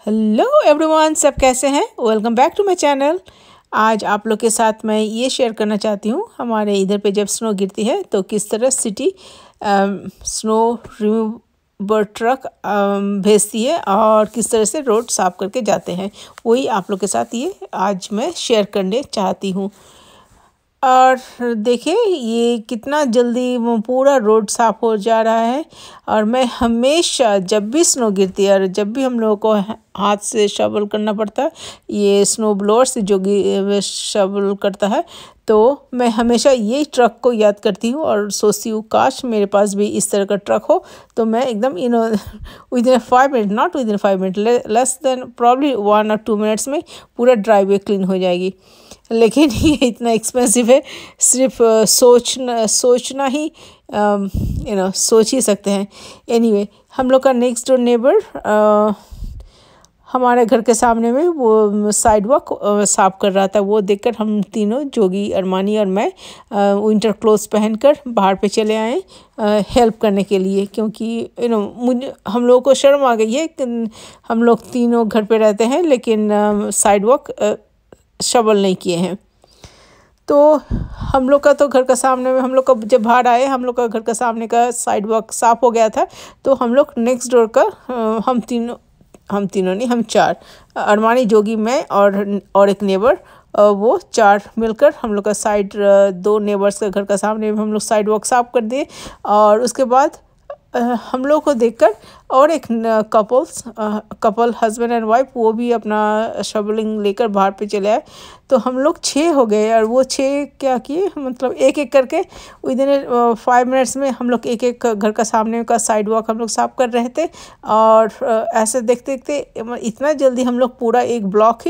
Hello everyone, सब कैसे हैं। Welcome back to my channel. आज आप लोग के साथ मैं ये शेयर करना चाहती हूँ हमारे इधर पे जब स्नो गिरती है तो किस तरह सिटी स्नो रिमूवर ट्रक भेजती है और किस तरह से रोड साफ करके जाते हैं। वही आप लोग के साथ ये आज मैं शेयर करने चाहती हूँ। और देखिए ये कितना जल्दी वो पूरा रोड साफ हो जा रहा है। और मैं हमेशा जब भी स्नो गिरती है और जब भी हम लोगों को हाथ से शवल करना पड़ता है, ये स्नो ब्लोअर से जो शवल करता है, तो मैं हमेशा यही ट्रक को याद करती हूँ और सोचती हूँ काश मेरे पास भी इस तरह का ट्रक हो तो मैं एकदम with in 5 minute, not with in 5 minute, less than probably 1 और 2 मिनट्स में पूरा ड्राइववे क्लीन हो जाएगी। लेकिन ये इतना एक्सपेंसिव है, सिर्फ सोचना ही सोच ही सकते हैं। एनीवे, हम लोग का नेक्स्ट डोर नेबर हमारे घर के सामने में वो साइड वॉक साफ कर रहा था। वो देखकर हम तीनों, जोगी, अरमानी और मैं, विंटर क्लोथ्स पहनकर बाहर पे चले आए हेल्प करने के लिए, क्योंकि मुझे हम लोगों को शर्म आ गई है कि हम लोग तीनों घर पे रहते हैं लेकिन साइड वॉक शवल नहीं किए हैं। तो हम लोग का तो घर का सामने में, हम लोग का जब बाहर आए, हम लोग का घर का सामने का साइड वॉक साफ हो गया था। तो हम लोग नेक्स्ट डोर का हम तीनों नहीं, हम 4, अरमानी, जोगी, मैं और एक नेबर, वो 4 मिलकर हम लोग का साइड 2 नेबर्स का घर का सामने में हम लोग साइड वॉक साफ कर दिए। और उसके बाद हम लोग को देखकर और एक कपल हस्बैंड एंड वाइफ, वो भी अपना शवलिंग लेकर बाहर पे चले आए। तो हम लोग 6 हो गए और वो 6 क्या किए, मतलब एक एक करके विद इन 5 मिनट्स में हम लोग एक एक घर का सामने का साइड वॉक हम लोग साफ कर रहे थे। और ऐसे देखते देखते इतना जल्दी हम लोग पूरा एक ब्लॉक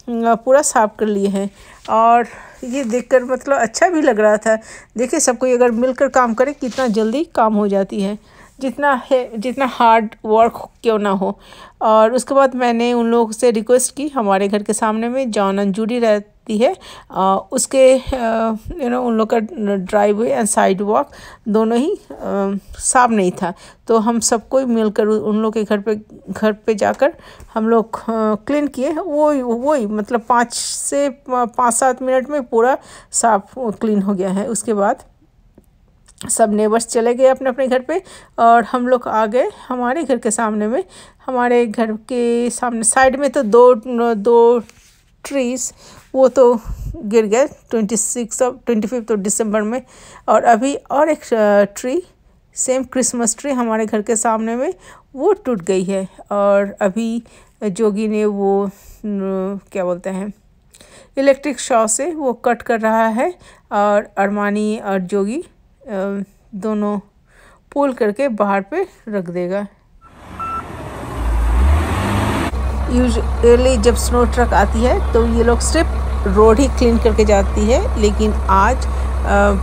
पूरा साफ कर लिए हैं। और ये देखकर मतलब अच्छा भी लग रहा था। देखिए, सब कोई अगर मिलकर काम करे कितना जल्दी काम हो जाती है, जितना हार्ड वर्क क्यों ना हो। और उसके बाद मैंने उन लोगों से रिक्वेस्ट की, हमारे घर के सामने में जॉन एंड जूडी रहती है, उसके उन लोग का ड्राइववे एंड साइड वॉक दोनों ही साफ नहीं था। तो हम सबको मिलकर उन लोग के घर पे जाकर हम लोग क्लीन किए। वही मतलब 5-7 मिनट में पूरा साफ क्लीन हो गया है। उसके बाद सब नेबर्स चले गए अपने अपने घर पे और हम लोग आ गए हमारे घर के सामने में। हमारे घर के सामने साइड में तो दो ट्रीज़ वो तो गिर गए 25 दिसंबर में। और अभी और एक ट्री, सेम क्रिसमस ट्री हमारे घर के सामने में, वो टूट गई है। और अभी जोगी ने वो क्या बोलते हैं, इलेक्ट्रिक शॉ से वो कट कर रहा है। और अरमानी और जोगी दोनों पुल करके बाहर पे रख देगा। यूजुअली जब स्नो ट्रक आती है तो ये लोग सिर्फ रोड ही क्लीन करके जाती है, लेकिन आज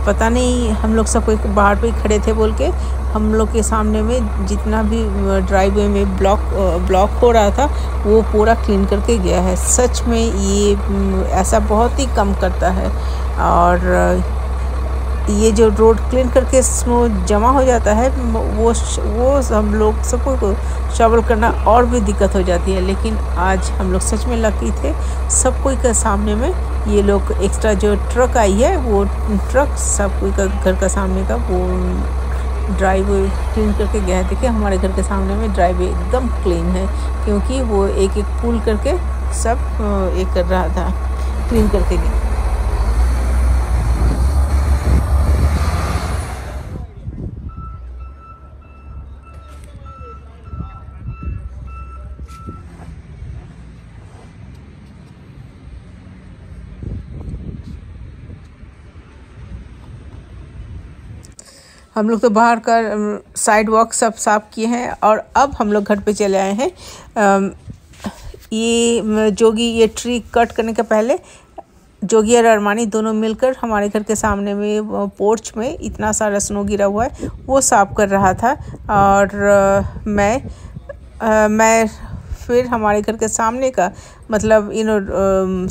पता नहीं, हम लोग सब कोई बाहर पे खड़े थे बोल के हम लोग के सामने में जितना भी ड्राइववे में ब्लॉक हो रहा था वो पूरा क्लीन करके गया है। सच में ये ऐसा बहुत ही कम करता है। और ये जो रोड क्लीन करके स्नो जमा हो जाता है वो हम लोग सबको शवल करना और भी दिक्कत हो जाती है। लेकिन आज हम लोग सच में लकी थे, सब कोई के सामने में ये लोग एक्स्ट्रा जो ट्रक आई है वो ट्रक सब कोई का घर का सामने का वो ड्राइववे क्लीन करके गया है। देखिए, हमारे घर के सामने में ड्राइववे एकदम क्लीन है, क्योंकि वो एक एक पुल करके सब एक कर रहा था, क्लीन करके गया। हम लोग तो बाहर का साइड वॉक सब साफ किए हैं और अब हम लोग घर पे चले आए हैं। ये जोगी ये ट्री कट करने के पहले जोगी और अरमानी दोनों मिलकर हमारे घर के सामने में पोर्च में इतना सारा स्नो गिरा हुआ है वो साफ कर रहा था। और मैं फिर हमारे घर के सामने का मतलब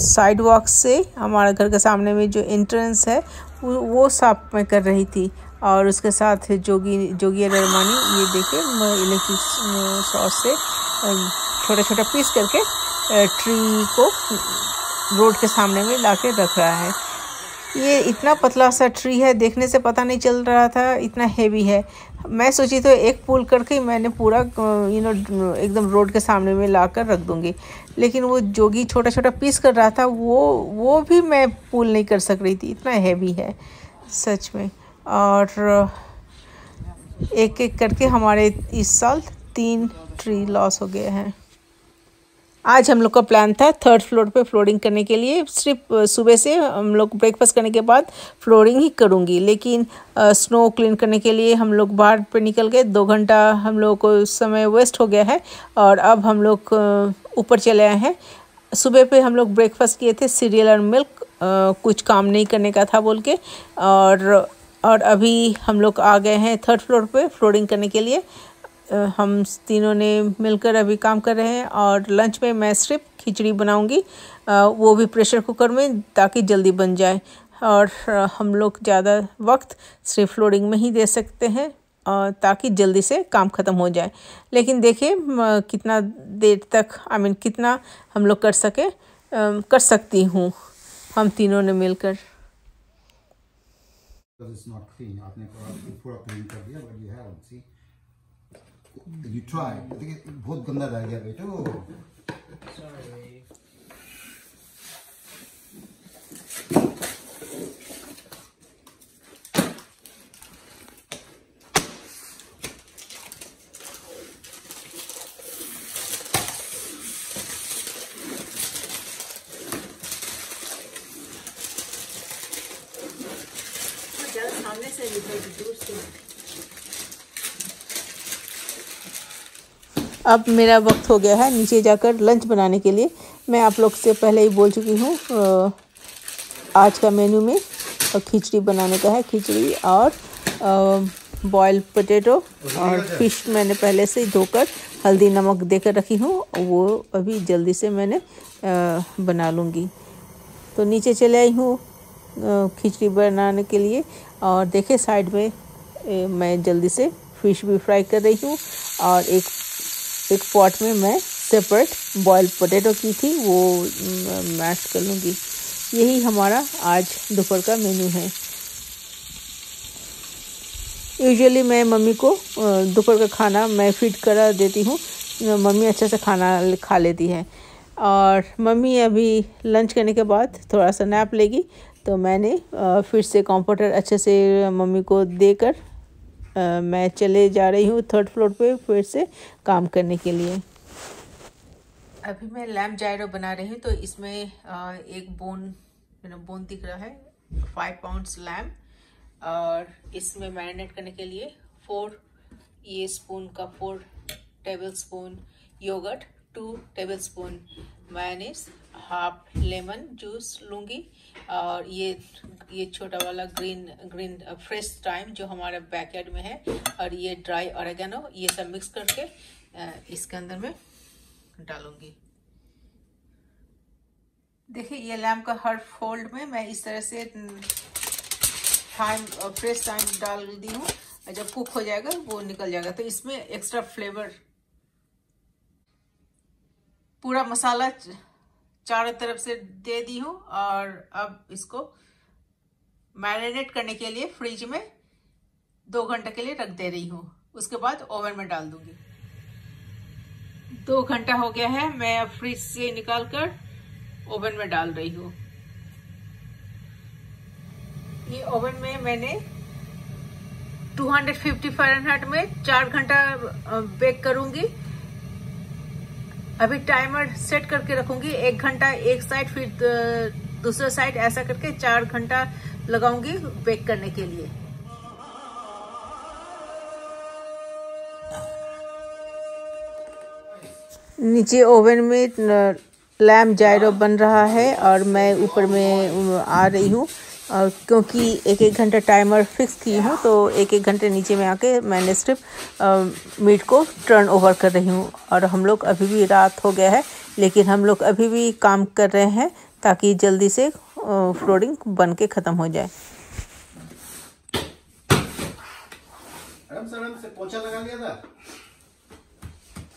साइड वॉक से हमारे घर के सामने में जो एंट्रेंस है वो साफ मैं कर रही थी। और उसके साथ जोगी अरमानी, ये देखिए इलेक्ट्रिक सॉस से छोटा छोटा पीस करके ट्री को रोड के सामने में ला के रख रहा है। ये इतना पतला सा ट्री है, देखने से पता नहीं चल रहा था इतना हेवी है। मैं सोची तो एक पुल करके मैंने पूरा एकदम रोड के सामने में ला कर रख दूँगी, लेकिन वो जोगी छोटा छोटा पीस कर रहा था, वो भी मैं पुल नहीं कर सक रही थी, इतना हेवी है सच में। और एक एक करके हमारे इस साल 3 ट्री लॉस हो गए हैं। आज हम लोग का प्लान था 3rd फ्लोर पे फ्लोरिंग करने के लिए। सिर्फ सुबह से हम लोग ब्रेकफास्ट करने के बाद फ्लोरिंग ही करूँगी, लेकिन स्नो क्लीन करने के लिए हम लोग बाहर पे निकल गए। 2 घंटा हम लोग को समय वेस्ट हो गया है और अब हम लोग ऊपर चले आए हैं। सुबह पे हम लोग ब्रेकफास्ट किए थे सीरियल और मिल्क, कुछ काम नहीं करने का था बोल के, और अभी हम लोग आ गए हैं 3rd फ्लोर पे फ्लोरिंग करने के लिए। हम तीनों ने मिलकर अभी काम कर रहे हैं और लंच में मैं सिर्फ खिचड़ी बनाऊंगी, वो भी प्रेशर कुकर में, ताकि जल्दी बन जाए। और हम लोग ज़्यादा वक्त सिर्फ फ्लोरिंग में ही दे सकते हैं ताकि जल्दी से काम ख़त्म हो जाए। लेकिन देखिए कितना देर तक कितना हम लोग कर सकती हूँ हम तीनों ने मिलकर। You try. बहुत गंदा रह गया बेटो। सामने से दूर से। अब मेरा वक्त हो गया है नीचे जाकर लंच बनाने के लिए। मैं आप लोग से पहले ही बोल चुकी हूँ आज का मेन्यू में खिचड़ी बनाने का है। खिचड़ी और बॉइल्ड पोटैटो और फिश मैंने पहले से ही धोकर हल्दी नमक देकर रखी हूँ, वो अभी जल्दी से मैंने बना लूँगी। तो नीचे चले आई हूँ खिचड़ी बनाने के लिए। और देखे साइड में मैं जल्दी से फिश भी फ्राई कर रही हूँ और एक पॉट में मैं सेपरेट बॉइल्ड पोटैटो की थी, वो मैश कर लूँगी। यही हमारा आज दोपहर का मेन्यू है। यूजुअली मैं मम्मी को दोपहर का खाना मैं फीड करा देती हूँ, मम्मी अच्छे से खाना खा लेती है। और मम्मी अभी लंच करने के बाद थोड़ा सा नैप लेगी, तो मैंने फिर से कंफर्टर अच्छे से मम्मी को देकर मैं चले जा रही हूँ 3rd फ्लोर पे फिर से काम करने के लिए। अभी मैं लैम्प जायरो बना रही हूँ, तो इसमें एक बोन दिख रहा है 5 पाउंड्स लैम्प, और इसमें मैरिनेट करने के लिए 4 tablespoon yogurt, 2 tablespoon mayonnaise, half lemon juice लूँगी, और ये छोटा वाला ग्रीन फ्रेश टाइम जो हमारे बैकयार्ड में है, और ये ड्राई ऑरेगेनो, ये सब मिक्स करके इसके अंदर में डालूंगी। देखिए ये लैम्प का हर फोल्ड में मैं इस तरह से फ्रेश टाइम डाल दी हूँ, जब कुक हो जाएगा वो निकल जाएगा, तो इसमें एक्स्ट्रा फ्लेवर। पूरा मसाला चारों तरफ से दे दी हूँ, और अब इसको मैरिनेट करने के लिए फ्रिज में 2 घंटे के लिए रख दे रही हूँ। उसके बाद ओवन में डाल दूंगी। 2 घंटा हो गया है, मैं अब फ्रिज से निकाल कर ओवन में डाल रही हूँ। ये ओवन में मैंने 250 फ़ारेनहाइट में 4 घंटा बेक करूंगी। अभी टाइमर सेट करके रखूंगी, 1 घंटा एक साइड, फिर दूसरा साइड, ऐसा करके 4 घंटा लगाऊंगी बेक करने के लिए। नीचे ओवन में लैम्प जायरो बन रहा है और मैं ऊपर में आ रही हूँ, क्योंकि 1-1 घंटा टाइमर फिक्स की हूँ, तो 1-1 घंटे नीचे में आके मैंने सिर्फ मीट को टर्न ओवर कर रही हूँ। और हम लोग अभी भी रात हो गया है, लेकिन हम लोग अभी भी काम कर रहे हैं ताकि जल्दी से फ्लोरिंग बन के ख़त्म हो जाए। सड़न से पोछा लगा लिया था।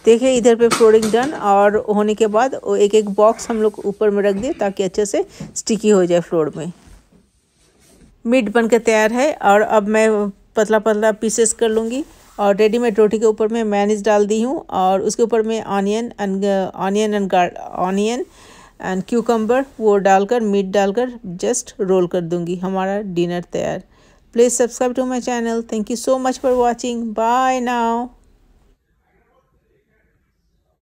देखिए इधर पे फ्लोरिंग डन और होने के बाद एक एक बॉक्स हम लोग ऊपर में रख दिए ताकि अच्छे से स्टिकी हो जाए फ्लोर में। मीट बनकर तैयार है और अब मैं पतला पतला पीसेस कर लूँगी और रेडीमेड रोटी के ऊपर मैं मेयोनीज डाल दी हूँ और उसके ऊपर मैं ऑनियन एंड क्यूकम्बर वो डालकर मीट डालकर जस्ट रोल कर दूँगी। हमारा डिनर तैयार। Please subscribe to my channel. Thank you so much for watching. Bye now.